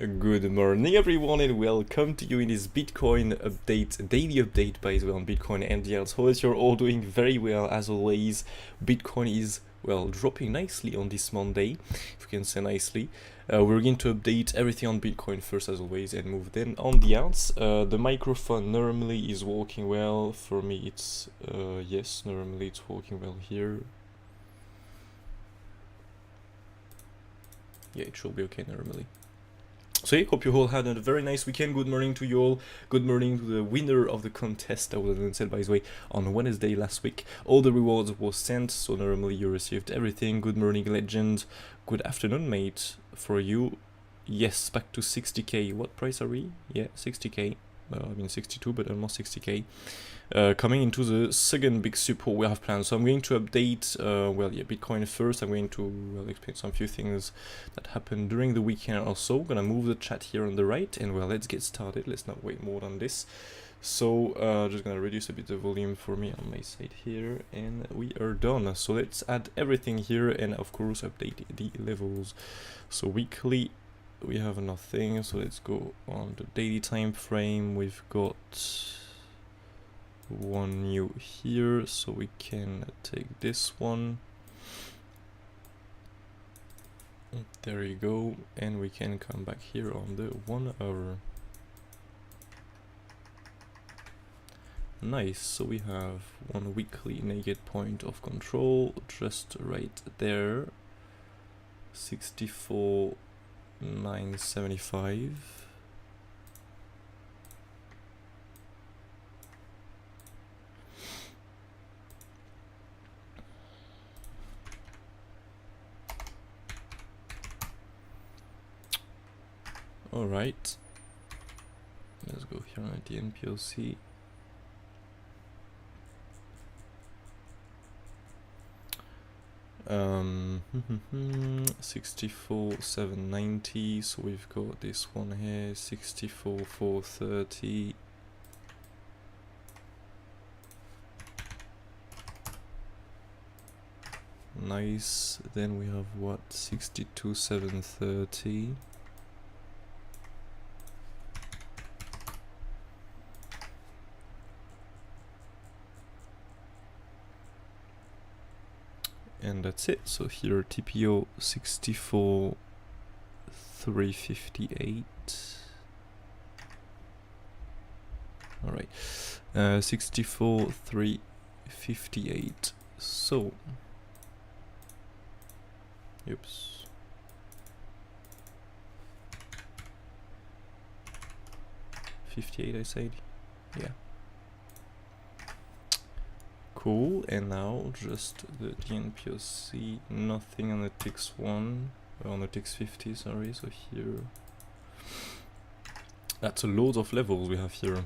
Good morning everyone and welcome to you in this Bitcoin update, daily update by the way on Bitcoin and the Alts. Hope you're all doing very well as always. Bitcoin is, well, dropping nicely on this Monday, if you can say nicely. We're going to update everything on Bitcoin first as always and move then on the Alts. The microphone normally is working well. For me it's, yes, normally it's working well here. Yeah, it should be okay normally. So I hope you all had a very nice weekend. Good morning to you all. Good morning to the winner of the contest that was announced, by the way, on Wednesday last week. All the rewards were sent, so normally you received everything. Good morning, legend. Good afternoon, mate. For you, yes, back to 60k. What price are we? Yeah, 60k. I mean 62, but almost 60k. Coming into the second big support we have planned. So I'm going to update, well, yeah, Bitcoin first. I'm going to explain some few things that happened during the weekend also. I'm gonna move the chat here on the right, and well, let's get started. Let's not wait more than this. So just gonna reduce a bit the volume for me on my side here, and we are done. So let's add everything here, and of course update the levels. So weekly, we have nothing, so let's go on the daily time frame. We've got one new here, so we can take this one. There you go, and we can come back here on the 1 hour. Nice, so we have one weekly naked point of control just right there, 64,975. All right, let's go here at the NPOC. Um, 64,790. So we've got this one here, 64,430. Nice. Then we have what? 62,730. And that's it. So here TPO 64,358. All right, 64,358. So, oops. $58 I said, yeah. Cool, and now just the NPOC, nothing on the TX1, on the TX50, sorry, so here, that's a load of levels we have here.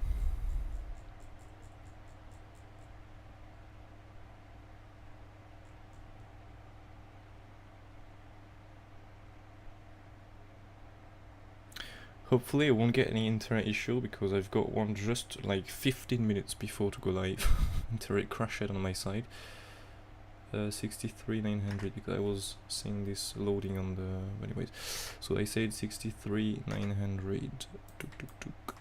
Hopefully I won't get any internet issue, because I've got one just like 15 minutes before to go live. Internet crashed on my side. 63,900, because I was seeing this loading on the... anyways, so I said 63,900. Tuk, tuk, tuk.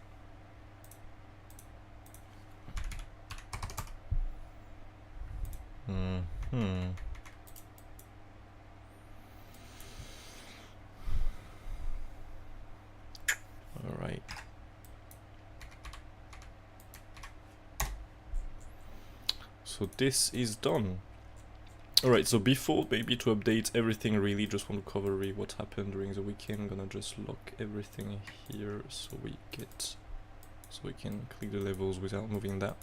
All right. So this is done. Alright, so before maybe to update everything, really just want to cover really what happened during the weekend. I'm gonna just lock everything here so we can click the levels without moving that.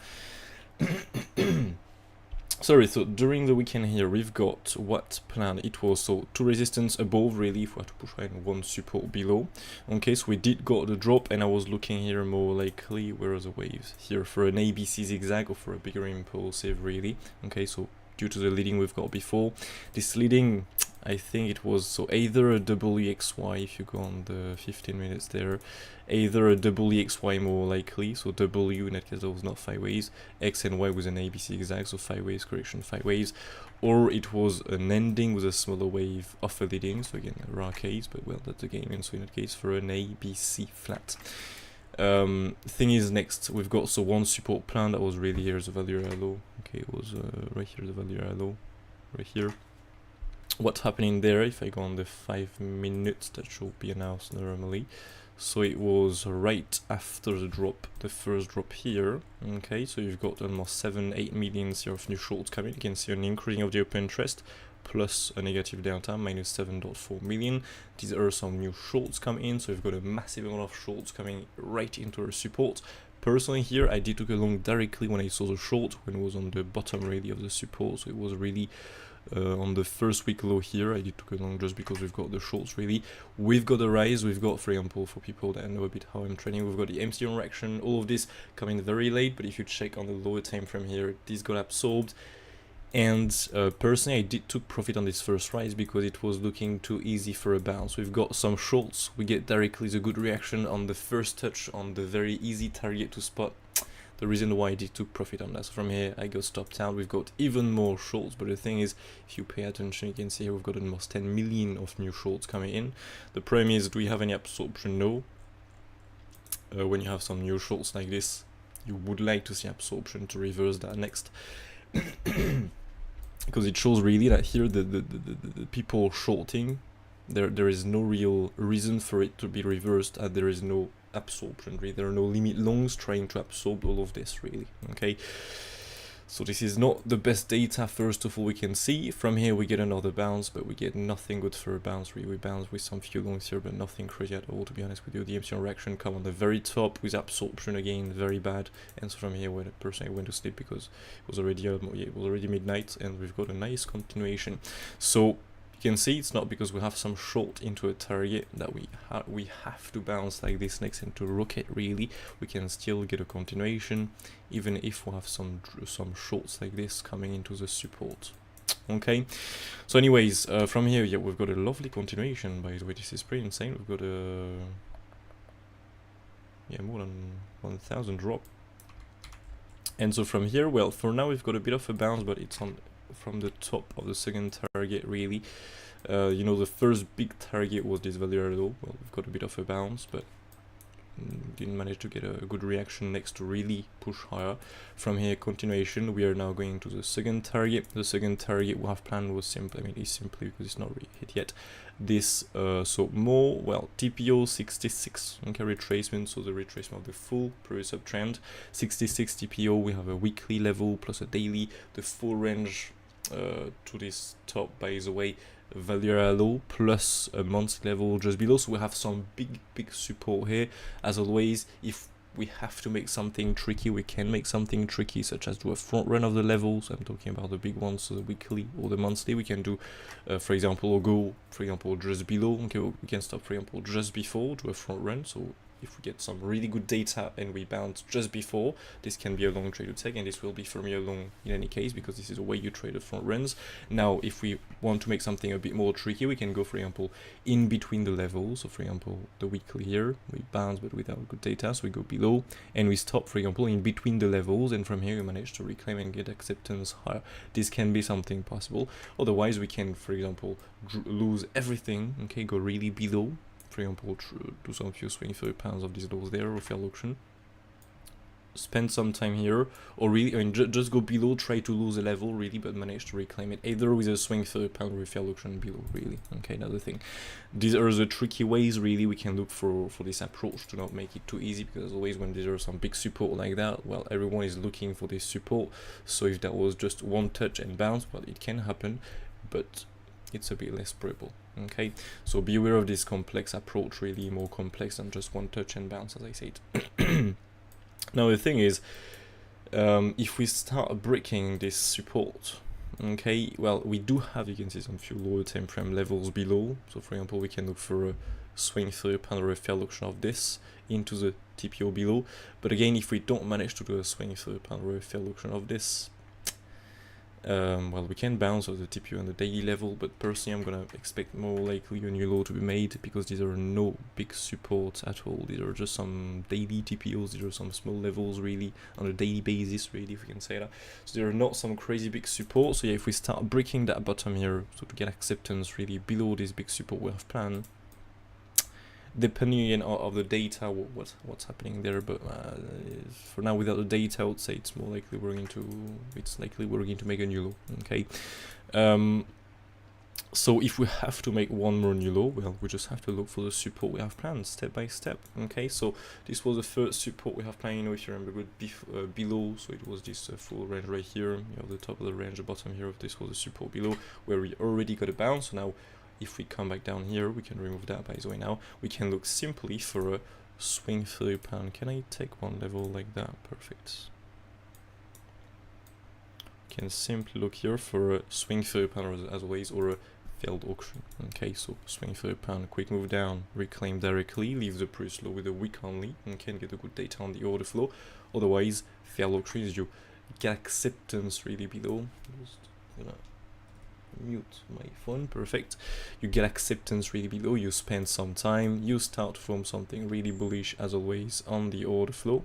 Sorry, so during the weekend here we've got what plan it was. So 2 resistance above, really, if we have to push right, and 1 support below. Okay, so we did got the drop, and I was looking here more likely where are the waves here for an ABC zigzag or for a bigger impulsive, really. Okay, so due to the leading we've got before, this leading, I think it was, so either a WXY if you go on the 15 minutes there, either a WXY more likely, so W in that case that was not 5 ways, X and Y was an ABC zigzag, so 5 ways correction 5 ways, or it was an ending with a smaller wave of a leading. So again, a rare case, but well, that's the game, and so in that case for an ABC flat. Thing is, next we've got so one support plan that was really here's the value area low. Okay, it was right here the value area low, right here. What's happening there? If I go on the 5 minutes, that should be announced normally. So it was right after the drop, the first drop here. Okay, so you've got almost 7-8 million here of new shorts coming. You can see an increasing of the open interest plus a negative delta, minus 7.4 million. These are some new shorts coming in, so you've got a massive amount of shorts coming right into our support. Personally here, I did took a long directly when I saw the short, when it was on the bottom really of the support, so it was really on the first week low here. I did took a long just because we've got the shorts really. We've got a rise, we've got, for example, for people that know a bit how I'm trading, we've got the MCO reaction, all of this coming very late, but if you check on the lower time frame here, this got absorbed. And personally, I did took profit on this first rise because it was looking too easy for a bounce. We've got some shorts, we get directly the good reaction on the first touch on the very easy target to spot. The reason why I did took profit on that. So from here I go stopped out. We've got even more shorts, but the thing is, if you pay attention, you can see here we've got almost 10 million of new shorts coming in. The problem is, do we have any absorption? No. When you have some new shorts like this, you would like to see absorption to reverse that next. Because it shows really that here the people shorting, there is no real reason for it to be reversed, as there is no absorption really. There are no limit longs trying to absorb all of this really. Okay, so this is not the best data. First of all, we can see from here we get another bounce, but we get nothing good for a bounce really. We bounce with some few longs here, but nothing crazy at all, to be honest with you. The MCO reaction come on the very top with absorption again, very bad. And so from here, when personally I went to sleep because it was already it was already midnight, and we've got a nice continuation. So you can see it's not because we have some short into a target that we have to bounce like this next into rocket really. We can still get a continuation even if we have some shorts like this coming into the support. Okay, so anyways, from here, yeah, we've got a lovely continuation. By the way, this is pretty insane. We've got a more than 1,000 drop. And so from here, well, for now we've got a bit of a bounce, but it's on from the top of the second target really. You know, the first big target was this value low. Well, we've got a bit of a bounce, but didn't manage to get a good reaction next to really push higher. From here, continuation, we are now going to the second target. The second target we have planned was simply, I mean, it's simply because it's not really hit yet, this so more, well, TPO 66, okay, retracement, so the retracement of the full previous uptrend. 66 TPO, we have a weekly level plus a daily, the full range to this top, by the way, value low plus a monthly level just below. So we have some big support here. As always, if we have to make something tricky, we can make something tricky, such as do a front run of the levels. I'm talking about the big ones, so the weekly or the monthly. We can do, for example, go, for example, just below. Okay, we can stop, for example, just before, do a front run. So if we get some really good data and we bounce just before, this can be a long trade to take, and this will be for me a long in any case, because this is the way you trade the front runs. Now, if we want to make something a bit more tricky, we can go, for example, in between the levels. So for example, the weekly here, we bounce but without good data, so we go below and we stop, for example, in between the levels, and from here we manage to reclaim and get acceptance higher. This can be something possible. Otherwise, we can, for example, lose everything, okay, go really below, for example, do some few swing £30 of these lows there, or fair auction, spend some time here, or really, I mean, just go below, try to lose a level really, but manage to reclaim it either with a swing £30 or a fair auction below really. Okay, another thing, these are the tricky ways really we can look for this approach to not make it too easy, because as always when there are some big support like that, well, everyone is looking for this support. So if that was just one touch and bounce, well, it can happen, but it's a bit less probable. Okay, so be aware of this complex approach, really more complex than just one touch and bounce, as I said. Now the thing is, if we start breaking this support, okay, well, we do have, you can see some few lower time frame levels below. So for example, we can look for a swing £30 or a fair auction of this into the TPO below. But again, if we don't manage to do a swing £30 or a fair auction of this, Well, we can bounce at the TPU on the daily level, but personally I'm gonna expect more likely a new low to be made, because these are no big supports at all. These are just some daily TPOs, these are some small levels really, on a daily basis really, if we can say that. So there are not some crazy big support. So yeah, if we start breaking that bottom here, so to get acceptance really below this big support we have planned, depending again of the data, what's happening there, but for now, without the data, I would say it's likely we're going to make a new low. Okay, so if we have to make one more new low, well, we just have to look for the support we have planned step by step. Okay, so this was the first support we have planned. You know, if you remember good below, so it was this full range right here. You know, the top of the range, the bottom here of this was the support below, where we already got a bounce. So now, if we come back down here, we can remove that, by the way. Now we can look simply for a swing through pan. Can I take one level like that? Perfect. Can simply look here for a swing through pan as always, or a failed auction. Okay, so swing through pan, quick move down, reclaim directly, leave the price low with a wick only, and can get a good data on the order flow. Otherwise, failed auction is you get acceptance really below. Just gonna mute my phone. Perfect. You get acceptance really below, you spend some time, you start from something really bullish as always on the order flow.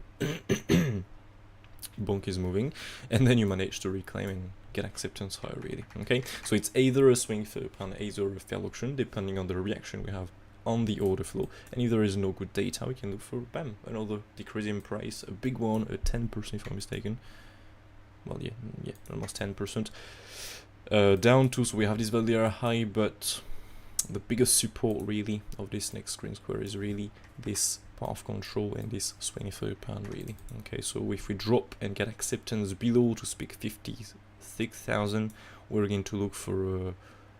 Bonk is moving, and then you manage to reclaim and get acceptance higher really. Okay, so it's either a swing through pan, either a fail auction, depending on the reaction we have on the order flow. And if there is no good data, we can look for bam, another decrease in price, a big one, a 10% if I'm mistaken. Well, yeah, almost 10%. Down to, so we have this value high, but the biggest support really of this next green square is really this path control and this swing through pan really. Okay, so if we drop and get acceptance below to speak 56,000, we're going to look for a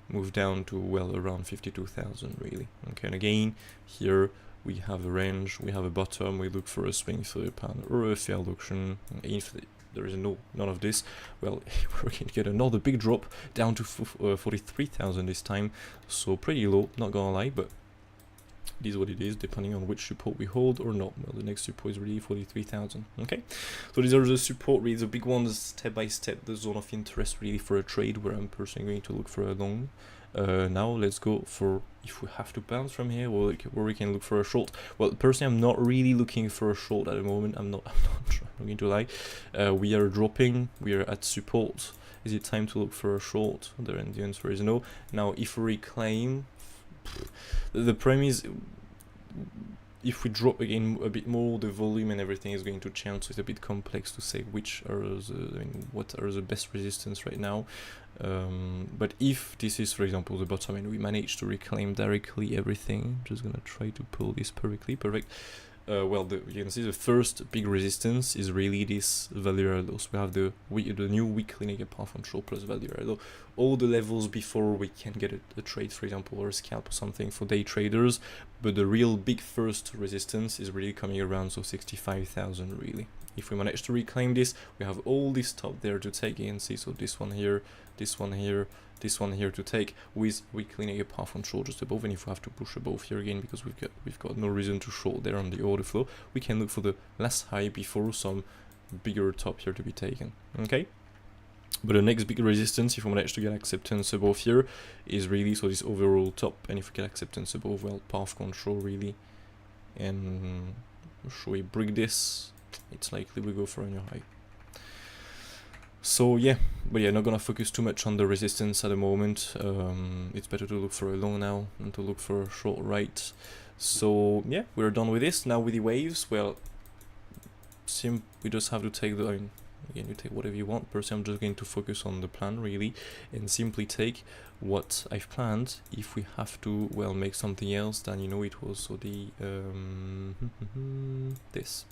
move down to, well, around 52,000 really. Okay, and again here we have a range, we have a bottom, we look for a swing through pan or a failed auction. If there is none of this, well, we're going to get another big drop down to 43,000 this time, so pretty low, not gonna lie, but it is what it is, depending on which support we hold or not. Well, the next support is really 43,000. Okay, so these are the support, really the big ones, step by step, the zone of interest really for a trade, where I'm personally going to look for a long. Now let's go for, if we have to bounce from here, or we can look for a short. Well, personally, I'm not really looking for a short at the moment. I'm not going to lie. We are dropping. We are at support. Is it time to look for a short? The answer is no. Now, if we reclaim, the premise, if we drop again a bit more, the volume and everything is going to change. So it's a bit complex to say which are what are the best resistance right now. But if this is, for example, the bottom and we manage to reclaim directly everything, I'm just gonna try to pull this perfectly. Perfect. Well, you can see the first big resistance is really this value low. So we have the new weekly negative path control plus value low. All the levels before we can get a trade, for example, or a scalp or something for day traders. But the real big first resistance is really coming around, so 65,000 really. If we manage to reclaim this, we have all this top there to take in. See, so this one here, this one here, this one here to take, with weekly negative path control just above. And if we have to push above here again, because we've got no reason to short there on the order flow, we can look for the last high before some bigger top here to be taken. Okay, but the next big resistance, if we manage to get acceptance above here, is really, so this overall top. And if we get acceptance above, well, path control really, and should we break this, it's likely we go for a new high. So yeah, but yeah, not gonna focus too much on the resistance at the moment. It's better to look for a long now than to look for a short right. So yeah, we're done with this. Now with the waves, well, we just have to take the, again, you take whatever you want. Personally, I'm just going to focus on the plan really, and simply take what I've planned. If we have to, well, make something else, then you know it was so the this.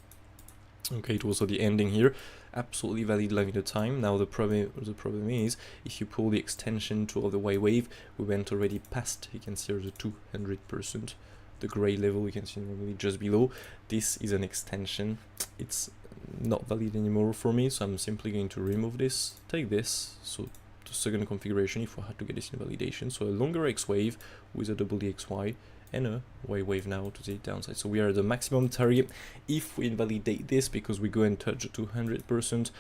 Okay, it was also the ending here, absolutely valid line at the time. Now the problem is, if you pull the extension to the Y wave, we went already past, you can see here the 200%, the gray level you can see normally just below. This is an extension, it's not valid anymore for me, so I'm simply going to remove this, take this, so the second configuration if we had to get this in validation, so a longer X wave with a double XY, and a Y wave now to the downside. So we are at the maximum target. If we invalidate this because we go and touch 200%,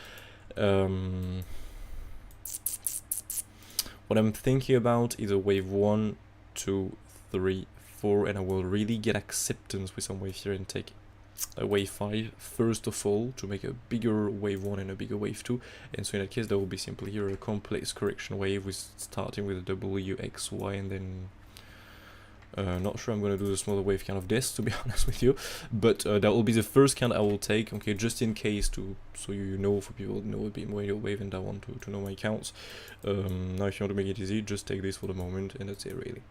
What I'm thinking about is a wave 1, 2, 3, 4, and I will really get acceptance with some waves here and take a wave 5 first of all to make a bigger wave 1 and a bigger wave 2, and so in that case there will be simply here a complex correction wave with starting with a W, X, Y, and then not sure I'm going to do the smaller wave kind of this, to be honest with you, but that will be the first count I will take, okay, just in case, to so you know, for people who know a bit more your wave and I want to know my counts. Now if you want to make it easy, just take this for the moment and that's it really.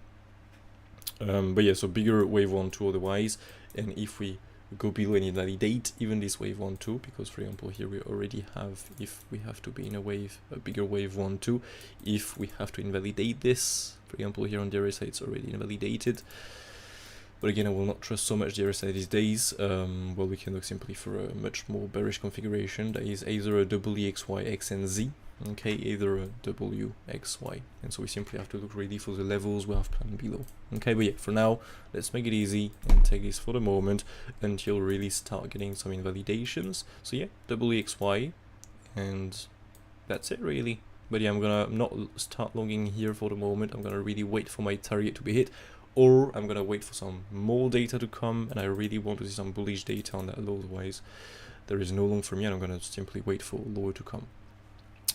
But yeah, so bigger wave 1, 2 otherwise, and if we go below and invalidate even this wave 1, 2, because for example here we already have, if we have to be in a wave, a bigger wave 1, 2, if we have to invalidate this, for example here on the RSI it's already invalidated, but again I will not trust so much the RSI these days. Well, we can look simply for a much more bearish configuration, that is either a W, X, Y, X and Z, okay, either a W, X, Y, and so we simply have to look really for the levels we have planned below. Okay, but yeah, for now let's make it easy and take this for the moment until really start getting some invalidations. So yeah, W, X, Y, and that's it really. But yeah, I'm gonna not start longing here for the moment. I'm gonna really wait for my target to be hit, or I'm gonna wait for some more data to come, and I really want to see some bullish data on that low, otherwise there is no long for me and I'm gonna simply wait for lower to come,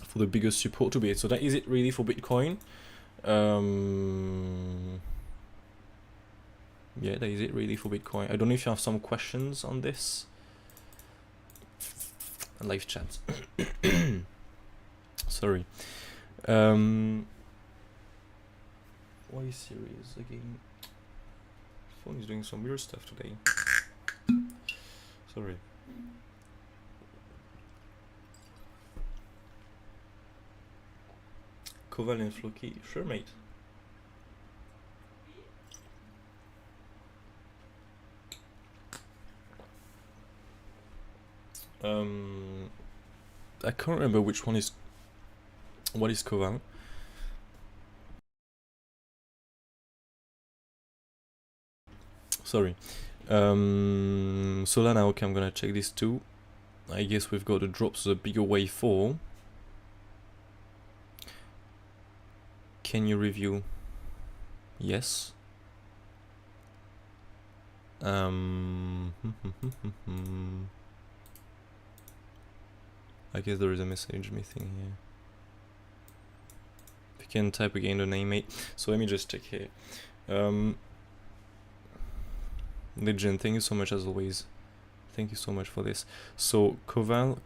for the biggest support to be hit. So that is it really for Bitcoin. Yeah, that is it really for Bitcoin. I don't know if you have some questions on this. Live chat. Sorry. Why is serious again? Phone is doing some weird stuff today. Sorry. COVAL and FLOKI, sure mate. I can't remember which one is, what is COVAL? Sorry. Solana, okay, I'm gonna check this too. I guess we've got the drops of the bigger wave 4. Can you review? Yes. I guess there is a message missing here. If you can type again the name, mate. So let me just check here. Legend, thank you so much as always. Thank you so much for this. So COVAL.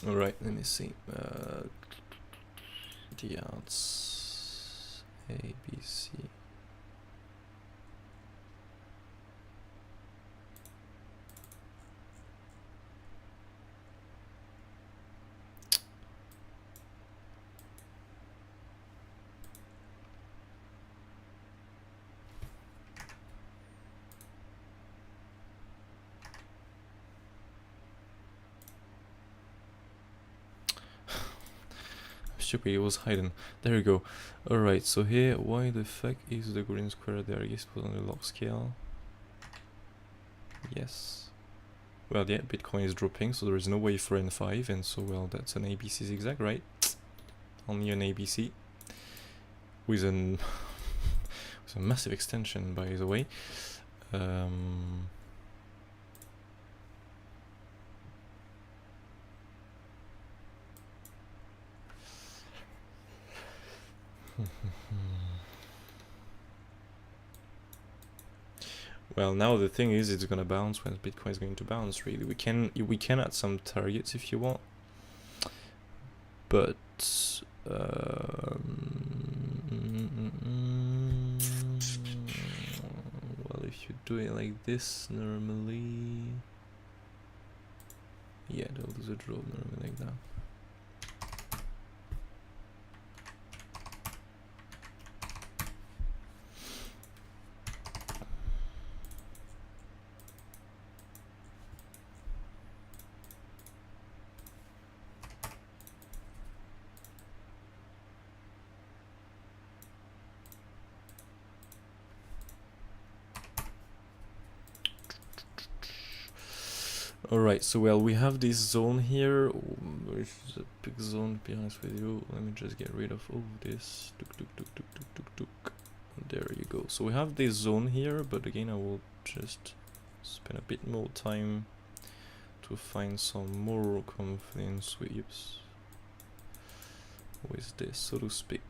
All right, let me see. The Alts, ABC. Stupid, it was hidden. There we go. Alright, so here, why the fuck is the green square there? I guess it was on the log scale. Yes. Well, yeah, Bitcoin is dropping, so there is no way for N5, and so, well, that's an ABC zigzag, right? Only an ABC. With an with a massive extension, by the way. Well, now the thing is, it's gonna bounce when Bitcoin is going to bounce. Really, we can add some targets if you want, but well, if you do it like this normally, yeah, they'll do the draw normally like that. Alright, so well, we have this zone here, which is a big zone, to be honest with you. Let me just get rid of all of this. Tuk, tuk, tuk, tuk, tuk, tuk, tuk. There you go. So we have this zone here, but again, I will just spend a bit more time to find some more confident sweeps with this, so to speak.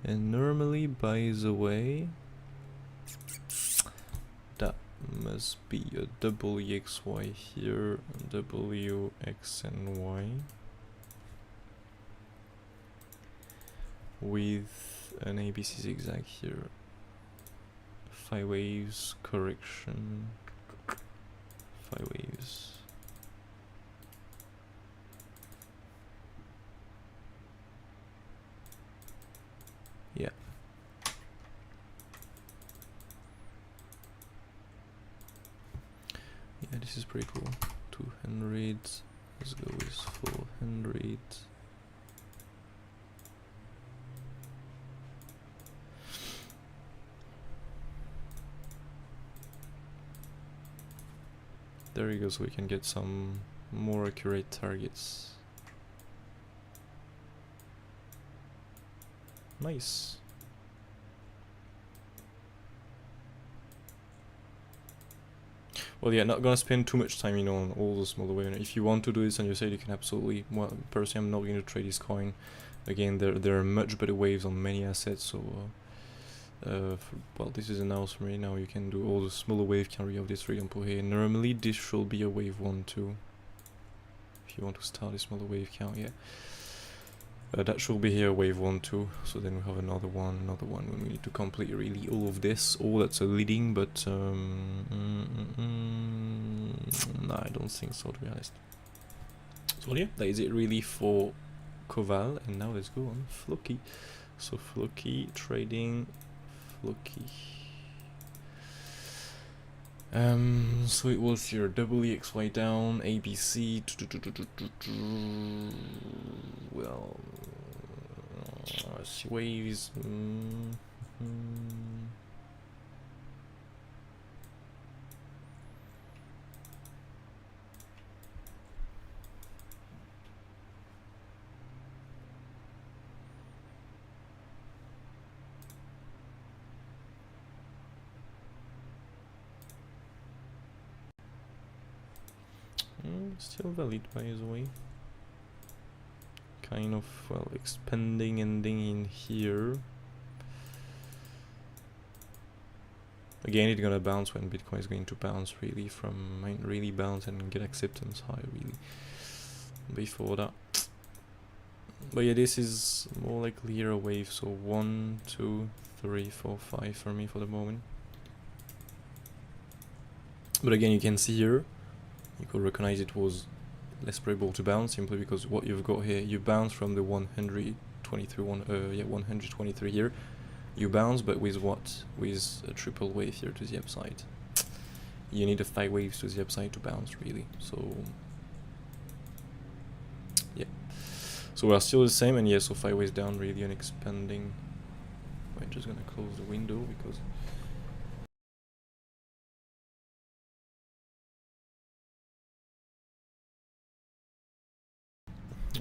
And normally, by the way, that must be a WXY here, W, X, and Y, with an ABC zigzag here. 5 waves, correction, 5 waves. Yeah. Yeah, this is pretty cool. 200. Let's go with 400. There you go, so we can get some more accurate targets. Nice. Well, yeah, not gonna spend too much time, you know, on all the smaller waves. If you want to do this and you say you can absolutely, well, personally, I'm not going to trade this coin. Again, there are much better waves on many assets, so well, this is announced for me. Now you can do all the smaller wave carry of this, for example, here. Normally, this should be a wave 1, 2. If you want to start a smaller wave count, yeah. That should be here, wave 1, 2. So then we have another one when we need to complete really all of this. Oh, that's a leading, but no, I don't think so, to be honest. So yeah, that is it really for COVAL, and now let's go on FLOKI. So FLOKI trading, FLOKI. So it was your WXY down, ABC, well, see waves, still valid, by the way. Kind of, well, expanding, ending in here. Again, it's gonna bounce when Bitcoin is going to bounce really from, might really bounce and get acceptance high really before that. But yeah, this is more likely here a wave, so 1, 2, 3, 4, 5 for me for the moment. But again, you can see here, you could recognize it was less probable to bounce simply because what you've got here, you bounce from the 123 here. You bounce, but with what? With a triple wave here to the upside. You need a 5 waves to the upside to bounce, really. So yeah. So we're still the same, and yeah, so 5 waves down, really, and expanding. I'm just gonna close the window because.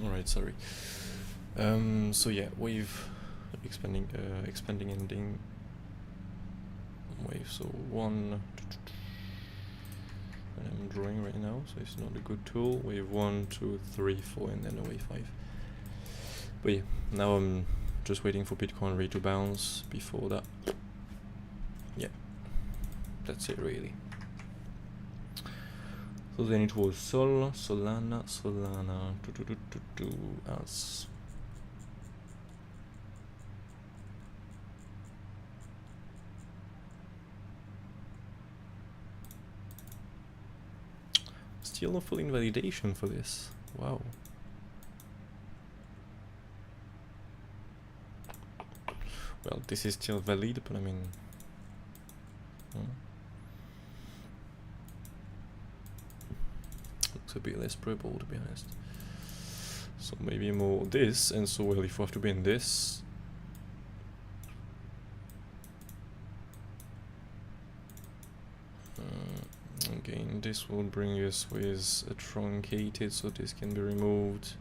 Alright, sorry. So yeah, wave expanding, ending. Wave, so 1. And I'm drawing right now, so it's not a good tool. Wave 1, 2, 3, 4, and then a wave 5. But yeah, now I'm just waiting for Bitcoin really to bounce before that. Yeah, that's it really. So then it was Sol, Solana, Alts. Still no full invalidation for this. Wow. Well, this is still valid, but I mean. Looks a bit less probable, to be honest. So maybe more this, and so well, if we have to be in this. Again, this will bring us with a truncated, so this can be removed.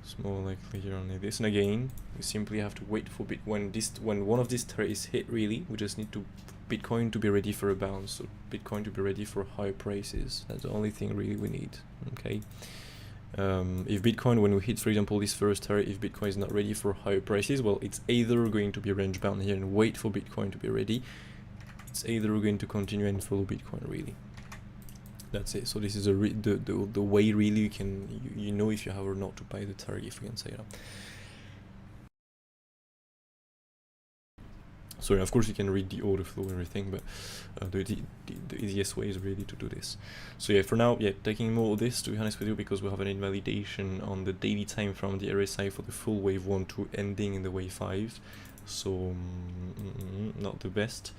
It's more likely here only this, and again, we simply have to wait for when one of these is hit. Really, we just need to Bitcoin to be ready for a bounce, so Bitcoin to be ready for higher prices. That's the only thing really we need. Okay. If Bitcoin, when we hit, for example, this first area, if Bitcoin is not ready for higher prices, well, it's either going to be range bound here and wait for Bitcoin to be ready. It's either going to continue and follow Bitcoin, really. That's it. So this is the way really you can you know if you have or not to buy the target, if we can say that. So of course you can read the order flow and everything, but the easiest way is really to do this. So yeah, for now, yeah, taking more of this, to be honest with you, because we have an invalidation on the daily time from the RSI for the full wave 1 to ending in the wave 5. So not the best.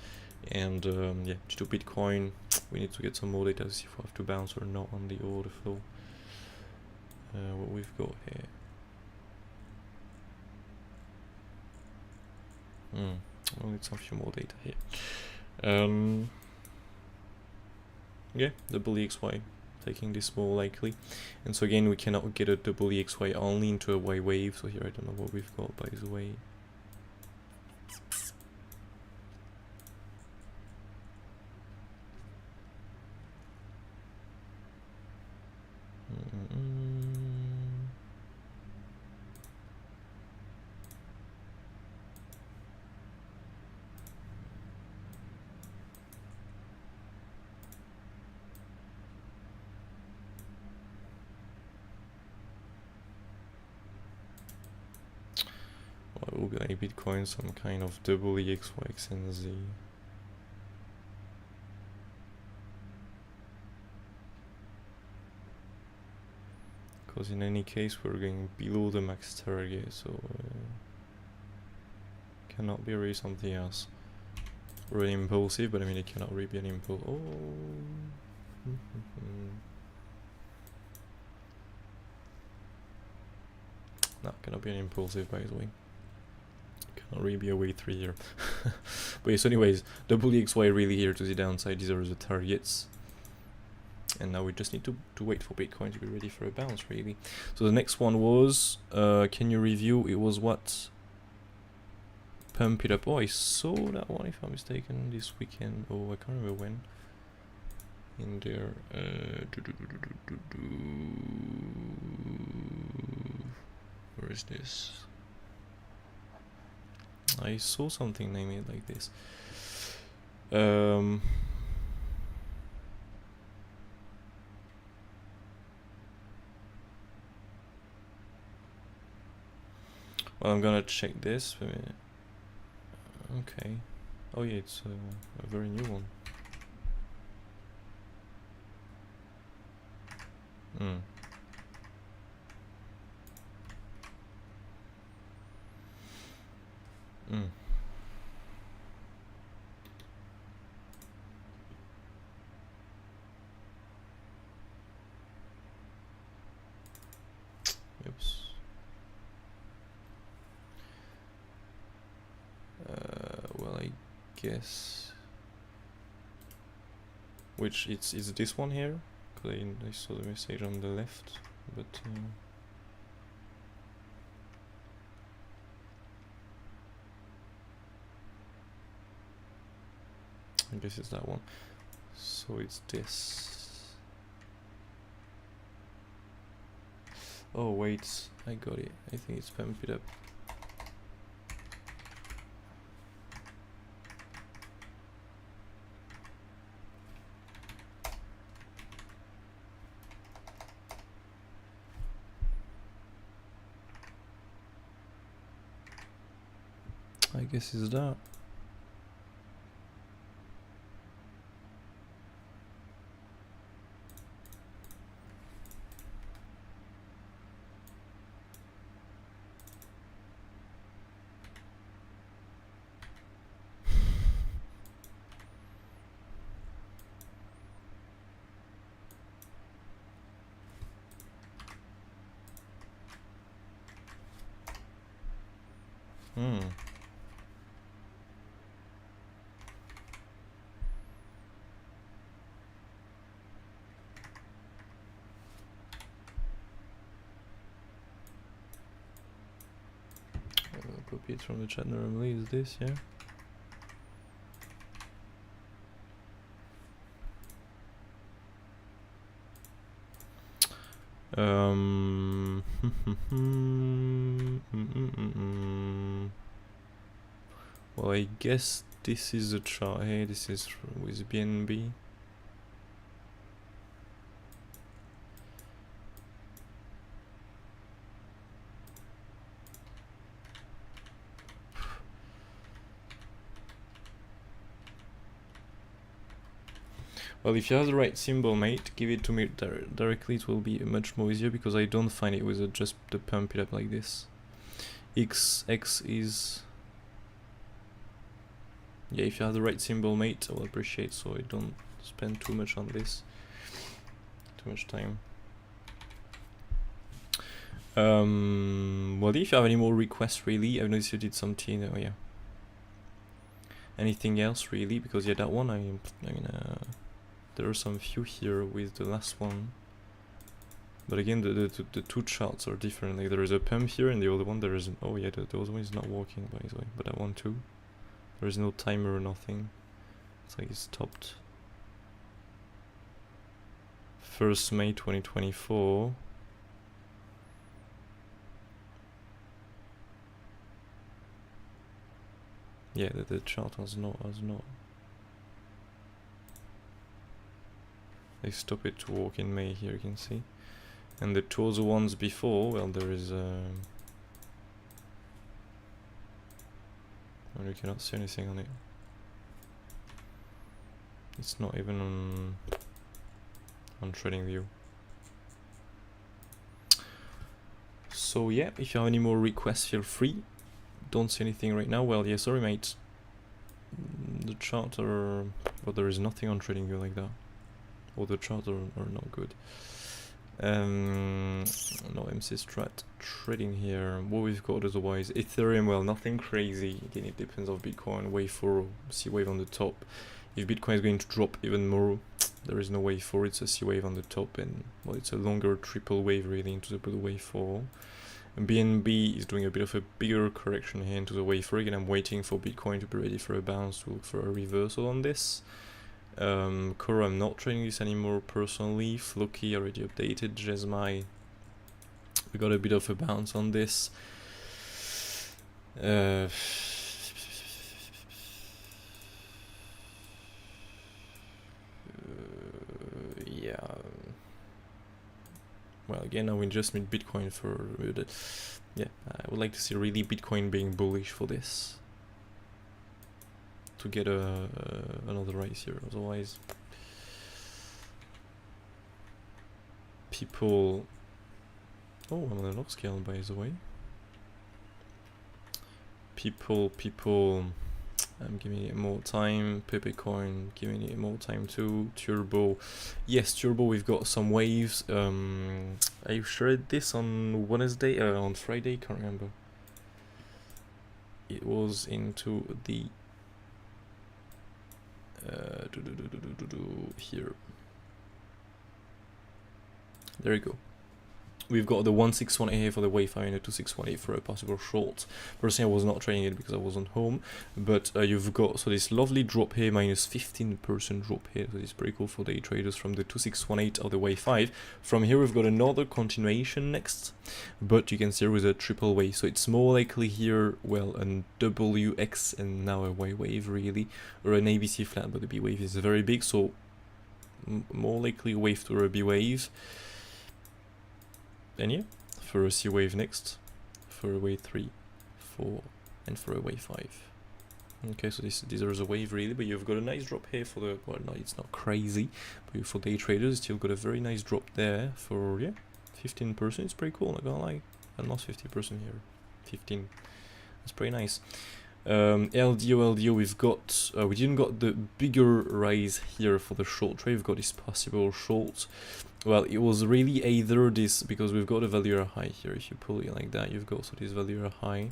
And yeah, to Bitcoin, we need to get some more data to see if we have to bounce or not on the order flow. What we've got here. We'll need some few more data here. Yeah, double EXY, taking this more likely. And so again, we cannot get a double EXY only into a Y wave. So here I don't know what we've got, by the way. It will be like Bitcoin, some kind of double EXY XNZ. Because in any case we're going below the max target, so cannot be really something else. Really impulsive, but I mean it cannot really be an impulse. Oh. No, cannot be an impulsive, by the way. Cannot really be a way 3 here. But yes, anyways, double EXY really here to the downside. These are the targets. And now we just need to wait for Bitcoin to be ready for a bounce, really. So the next one was, can you review, it was what? Pump it up. Oh, I saw that one, if I'm mistaken, this weekend. Oh, I can't remember when. In there. Where is this? I saw something naming it like this. Well, I'm gonna check this. Okay. Oh yeah, it's a very new one. Oops. Well, I guess which it's this one here, because I saw the message on the left, but I guess it's that one. So it's this. Oh wait, I got it. I think it's pump it up. I guess it's that. I'll copy it from the chat normally. Is this, yeah? Well, I guess this is a chart here. This is with BNB. Well, if you have the right symbol, mate, give it to me directly. It will be much more easier because I don't find it with just the pump it up like this. X is... Yeah, if you have the right symbol, mate, I will appreciate, so I don't spend too much on this. Too much time. Well, if you have any more requests, really, I've noticed you did something. Oh yeah. Anything else, really? Because yeah, that one, I mean, there are some few here with the last one. But again, the two charts are different. Like there is a pump here, and the other one there is. Oh yeah, the other one is not working, by the way. But that one too. There is no timer or nothing. It's like it's stopped. 1st May 2024. Yeah, the chart has not. They stop it to work in May here, you can see. And the two other ones before, well, there is well, you cannot see anything on it. It's not even on TradingView. So yeah, if you have any more requests, feel free. Don't see anything right now. Well, yeah, sorry, mate. The chart are... But there is nothing on TradingView like that. Or the charts are not good. No MC Strat trading here. What we've got otherwise, Ethereum, well, nothing crazy. Again, it depends on Bitcoin. Wave 4, C wave on the top. If Bitcoin is going to drop even more, there is no wave 4. It's a C wave on the top, and well, it's a longer triple wave really into the blue wave 4. And BNB is doing a bit of a bigger correction here into the wave 4. Again, I'm waiting for Bitcoin to be ready for a bounce, to look for a reversal on this. Cora, I'm not trading this anymore personally. FLOKI already updated. JASMY, we got a bit of a bounce on this. Yeah. Well, again, I will just need Bitcoin for yeah. I would like to see really Bitcoin being bullish for this, to get another rise here. Otherwise, people... Oh, I'm on a log scale, by the way. People... I'm giving it more time. Pepecoin, giving it more time too. Turbo. Yes, Turbo, we've got some waves. I shared this on Wednesday, on Friday, can't remember. It was into the... here. There you go. We've got the 1618 here for the wave 5 and the 2618 for a possible short. Personally, I was not trading it because I wasn't home, but you've got so this lovely drop here, minus 15% drop here. So it's pretty cool for day traders from the 2618 of the wave 5. From here, we've got another continuation next, but you can see with a triple wave. So it's more likely here, well, an WX and now a Y wave really, or an ABC flat, but the B wave is very big, so more likely a wave to a B wave. And yeah, for a C wave next, for a wave 3, 4, and for a wave 5. Okay, so these are the wave really, but you've got a nice drop here for the, well, no, it's not crazy, but for day traders, still got a very nice drop there for, yeah, 15%. It's pretty cool, not gonna lie. And lost 50% here, 15. That's pretty nice. LDO, we've got, we didn't got the bigger rise here for the short trade. We've got this possible short. Well, it was really either this, because we've got a value high here. If you pull it like that, you've got so this value high.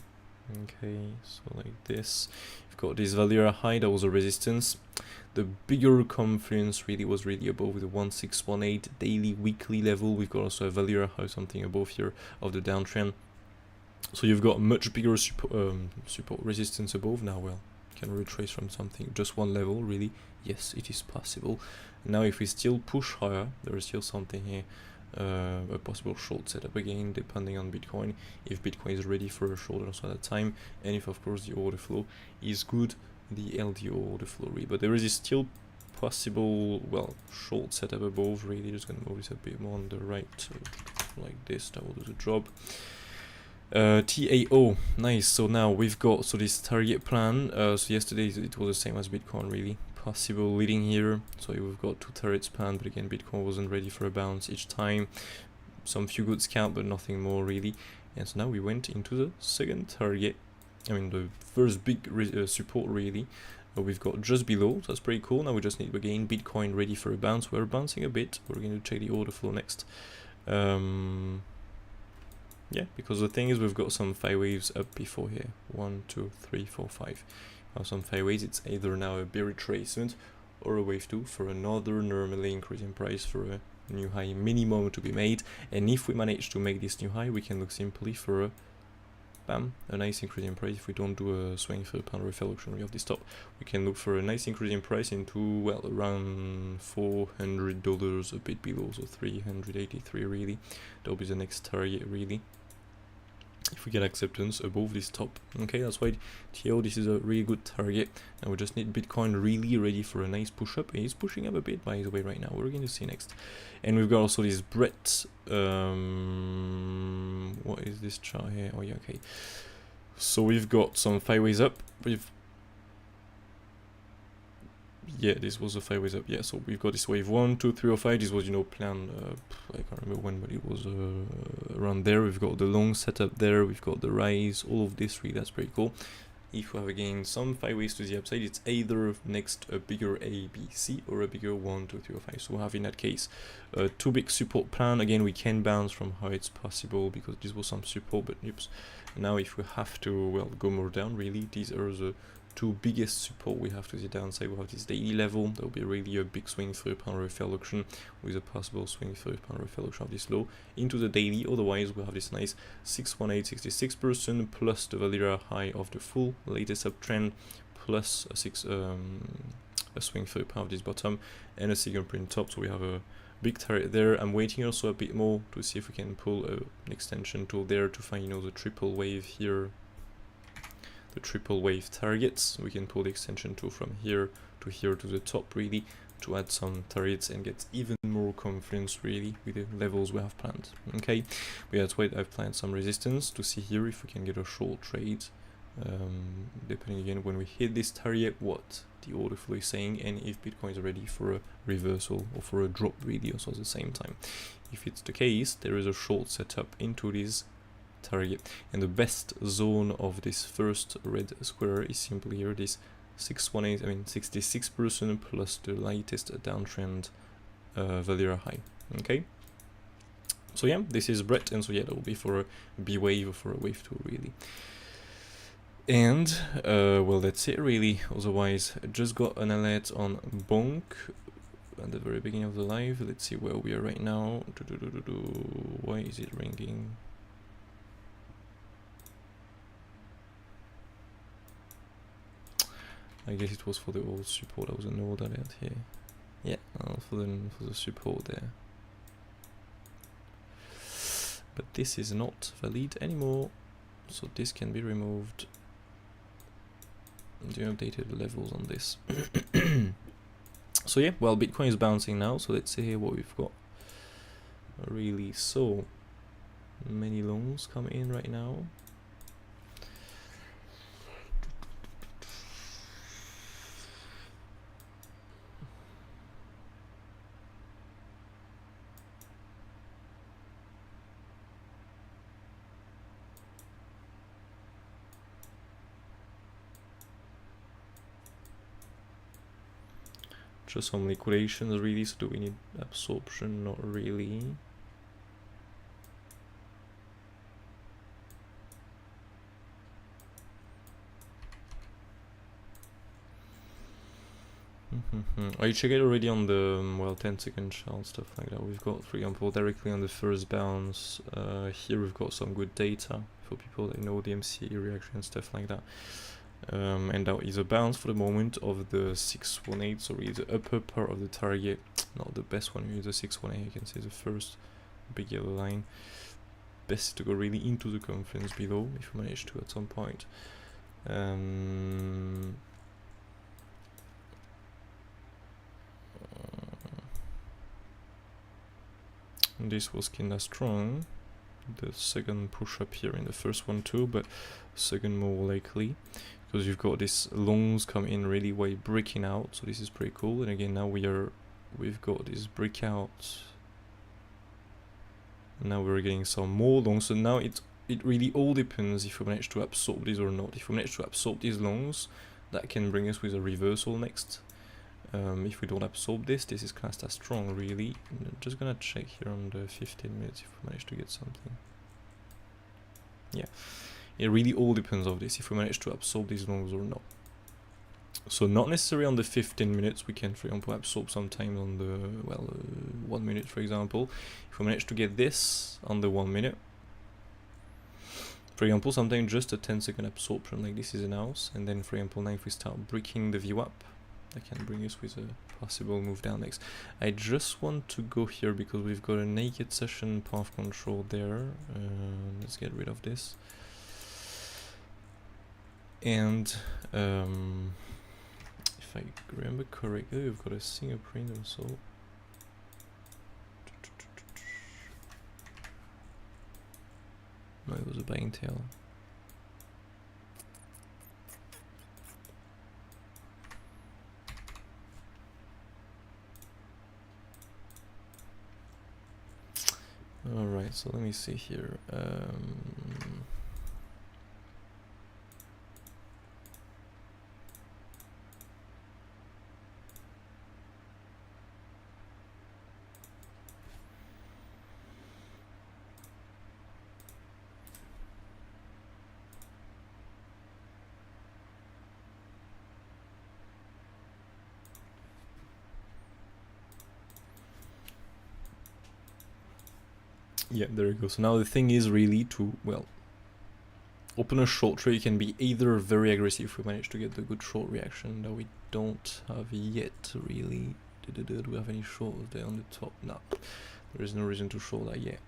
Okay, so like this, you've got this value high, that was a resistance. The bigger confluence really was really above the 1618 daily weekly level. We've got also a value high, something above here of the downtrend. So you've got much bigger support resistance above. Now, well, can retrace from something, just one level really. Yes, it is possible. Now if we still push higher, there is still something here, a possible short setup again, depending on Bitcoin, if Bitcoin is ready for a short also at that time, and if of course the order flow is good, the LDO order flow really. But there is still possible, well, short setup above really. Just gonna move this a bit more on the right, like this, that will do the job. TAO, nice. So now we've got this target plan. So yesterday it was the same as Bitcoin really. Possible leading here. So we've got 2 targets planned, but again Bitcoin wasn't ready for a bounce each time. Some few good scalp, but nothing more really. And so now we went into the second target. I mean the first big support really. We've got just below, so that's pretty cool. Now we just need again Bitcoin ready for a bounce. We're bouncing a bit. We're going to check the order flow next. Yeah, because the thing is we've got some 5 waves up before here. 1, 2, 3, 4, 5. Some 5 waves, it's either now a bear retracement or a wave 2 for another normally increasing price for a new high minimum to be made. And if we manage to make this new high, we can look simply for a bam, a nice increase in price. If we don't do a swing for a pound reflection of this top, we can look for a nice increase in price into, well, around $400, a bit below, so 383 really. That'll be the next target really, if we get acceptance above this top. Okay, that's why TO, this is a really good target. Now we just need Bitcoin really ready for a nice push up. It's pushing up a bit by the way right now. We're going to see next. And we've got also this Brett, what is this chart here? Oh yeah, okay. So we've got some 5 ways up. Yeah, this was a 5 ways up. Yeah, so we've got this wave 1, 2, 3, or 5. This was, you know, planned, I can't remember when, but it was around there. We've got the long setup there. We've got the rise, all of this really. That's pretty cool. If we have again some 5 ways to the upside, it's either next a bigger A, B, C, or a bigger 1, 2, 3, or 5. So we have in that case 2 big support plan. Again, we can bounce from how it's possible because this was some support, but oops. Now if we have to, well, go more down really, these are the 2 biggest support we have to the downside. We have this daily level. There will be really a big swing for a pound reflection with a possible swing for a pound reflection of this low into the daily. Otherwise, we have this nice 618, 66% plus the value high of the full latest uptrend plus a swing for a pound of this bottom and a single print top. So we have a big target there. I'm waiting also a bit more to see if we can pull an extension tool there to find, you know, the triple wave here. The triple wave targets. We can pull the extension tool from here to the top really to add some targets and get even more confidence really with the levels we have planned. Okay, but that's why I've planned some resistance to see here if we can get a short trade, depending again when we hit this target what the order flow is saying and if Bitcoin is ready for a reversal or for a drop really also at the same time. If it's the case, there is a short setup into this target, and the best zone of this first red square is simply here, this 618, I mean 66% plus the latest downtrend value high. Okay, so yeah, this is Brett, and so yeah, that will be for a B wave or for a wave 2 really. And well, that's it really. Otherwise, I just got an alert on Bonk at the very beginning of the live. Let's see where we are right now. Why is it ringing? I guess it was for the old support. I was an old alert here. Yeah, for the support there. But this is not valid anymore, so this can be removed. Do updated levels on this. So yeah, well, Bitcoin is bouncing now. So let's see here what we've got. Really, so many loans come in right now. Just some liquidations really, so do we need absorption? Not really. I check it already on the well 10-second chart, stuff like that. We've got, for example, directly on the first bounce. Here we've got some good data for people that know the MCA reaction and stuff like that. And that is a bounce for the moment of the 618, sorry, the upper part of the target, not the best one here, the 618, you can see the first big yellow line. Best to go really into the confluence below, if you manage to at some point. This was kinda strong, the second push up here in the first one too, but second more likely, because you've got this longs come in really way breaking out, so this is pretty cool. And again, now we've got this breakout. Now we're getting some more longs, so now it really all depends if we manage to absorb this or not. If we manage to absorb these longs, that can bring us with a reversal next. If we don't absorb this is classed as strong, really. I'm just gonna check here on the 15 minutes if we manage to get something. Yeah, it really all depends on this, if we manage to absorb these longs or not. So not necessarily on the 15 minutes, we can, for example, absorb sometimes on the, well, 1 minute, for example. If we manage to get this on the 1 minute, for example, sometimes just a 10-second absorption like this is an house, and then, for example, now if we start breaking the VWAP, that can bring us with a possible move down next. I just want to go here because we've got a naked session path control there. Let's get rid of this. And if I remember correctly, we've got a fingerprint also. No, it was a buying tail. Alright, so let me see here. Yeah, there you go. So now the thing is really to, well, open a short trade. Can be either very aggressive if we manage to get the good short reaction that we don't have yet, really. Do we have any shorts there on the top? No, there is no reason to short that yet.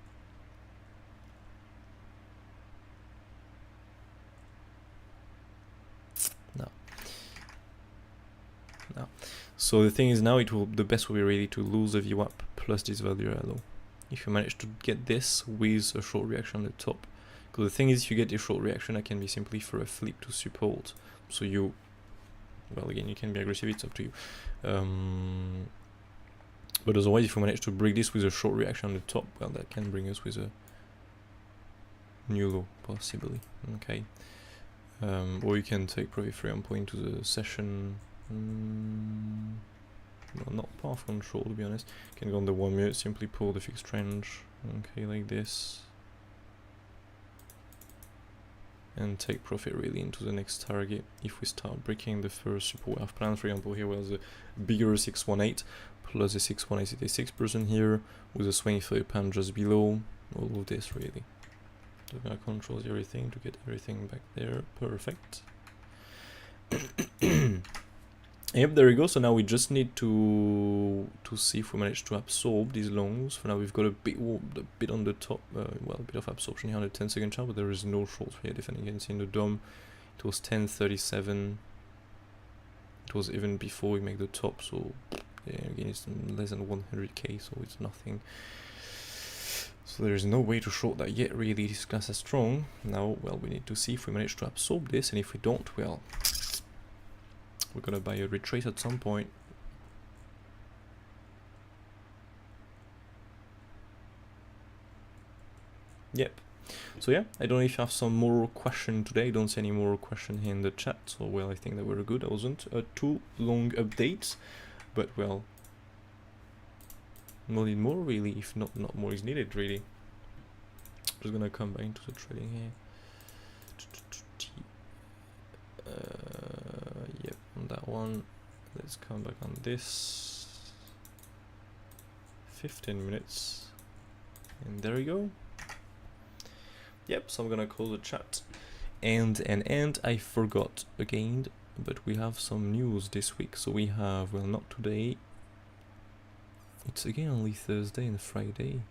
No. So the thing is now the best will be really to lose the VWAP plus this value low. If you manage to get this with a short reaction on the top, because the thing is, if you get a short reaction, that can be simply for a flip to support. So you, well, again, you can be aggressive, it's up to you. But otherwise, if you manage to break this with a short reaction on the top, well, that can bring us with a new low, possibly. Okay. Or you can take probably 3 point to the session. Well, not path control, to be honest. Can go on the 1 minute, simply pull the fixed range, okay, like this, and take profit really into the next target. If we start breaking the first support we have planned, for example, here was a bigger 618 plus a 618 6% here with a swing 30 just below. All of this really. So I'm gonna control everything to get everything back there. Perfect. Yep, there we go. So now we just need to see if we manage to absorb these longs. For now, we've got a bit on the top, well, a bit of absorption here on the 10-second chart, but there is no short here. If you can see in the DOM, it was 10.37. It was even before we make the top, so yeah, again, it's less than 100k, so it's nothing. So there is no way to short that yet, really. This class is strong. Now, well, we need to see if we manage to absorb this, and if we don't, well, we're gonna buy a retrace at some point. Yep. So yeah, I don't know if you have some more question today. I don't see any more question here in the chat. So well, I think that we're good. It wasn't a too long update, but well, no need more really. If not more is needed really. Just gonna come back into the trading here. Yep, on that one. let's come back on this. 15 minutes. And there we go. Yep, so I'm gonna close the chat. And I forgot again, but we have some news this week. So we have, well, not today. It's again only Thursday and Friday.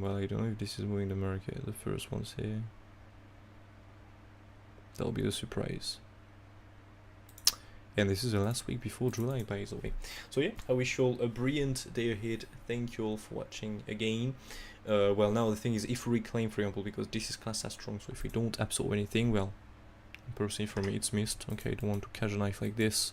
Well, I don't know if this is moving the market. The first one's here. That'll be the surprise. And this is the last week before July, by the way. So yeah, I wish you all a brilliant day ahead. Thank you all for watching again. Well, now the thing is, if we reclaim, for example, because this is classed as strong, so if we don't absorb anything, well, personally for me it's missed. Okay, I don't want to catch a knife like this.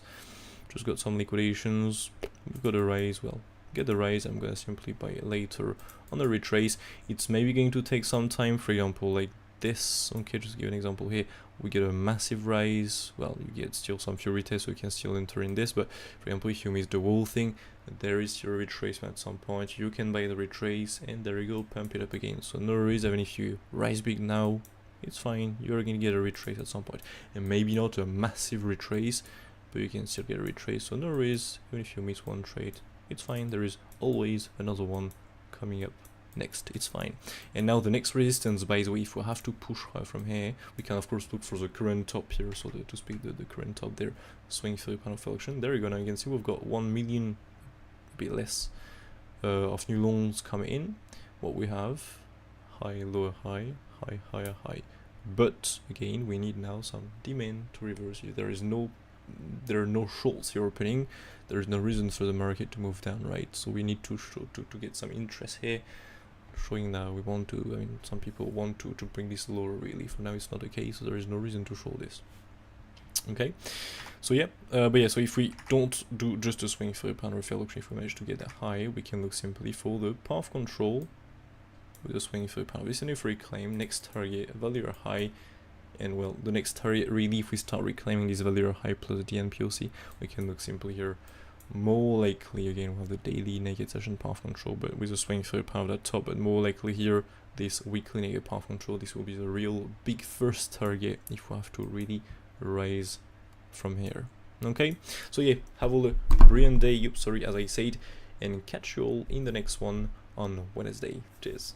Just got some liquidations. We've got a raise. Well, get the raise. I'm gonna simply buy it later on a retrace. It's maybe going to take some time, for example, like this. Okay, just give an example here. We get a massive rise. Well, you get still some few retrace, so you can still enter in this. But for example, if you miss the whole thing, there is your retracement at some point. You can buy the retrace, and there you go, pump it up again. So no worries. Even if you rise big now, it's fine. You're gonna get a retrace at some point, and maybe not a massive retrace, but you can still get a retrace. So no worries. Even if you miss one trade, it's fine. There is always another one coming up next. It's fine. And now the next resistance, by the way, if we have to push from here, we can of course look for the current top here, so to speak, the current top there, swing through the panel of auction. There you go. Now you can see we've got 1 million, a bit less, of new loans coming in. What we have, high, lower, high, high, higher, high. But again, we need now some demand to reverse here. There are no shorts here opening. There is no reason for the market to move down, right? So we need to get some interest here, showing that we want to, I mean, some people want to bring this lower. Really, for now it's not the case, so there is no reason to show this. Okay, so yeah, but yeah, so if we don't do just a swing for a panel refill auction, if we manage to get that high, we can look simply for the path control with a swing for a panel. This is if we reclaim next target value or high. And well, the next target really, if we start reclaiming this value or high plus the DNPOC, we can look simply here. More likely, again, we have the daily negative session path control, but with a swing through power at top, but more likely here, this weekly negative path control, this will be the real big first target if we have to really rise from here. Okay, so yeah, have all a brilliant day, sorry, as I said, and catch you all in the next one on Wednesday. Cheers.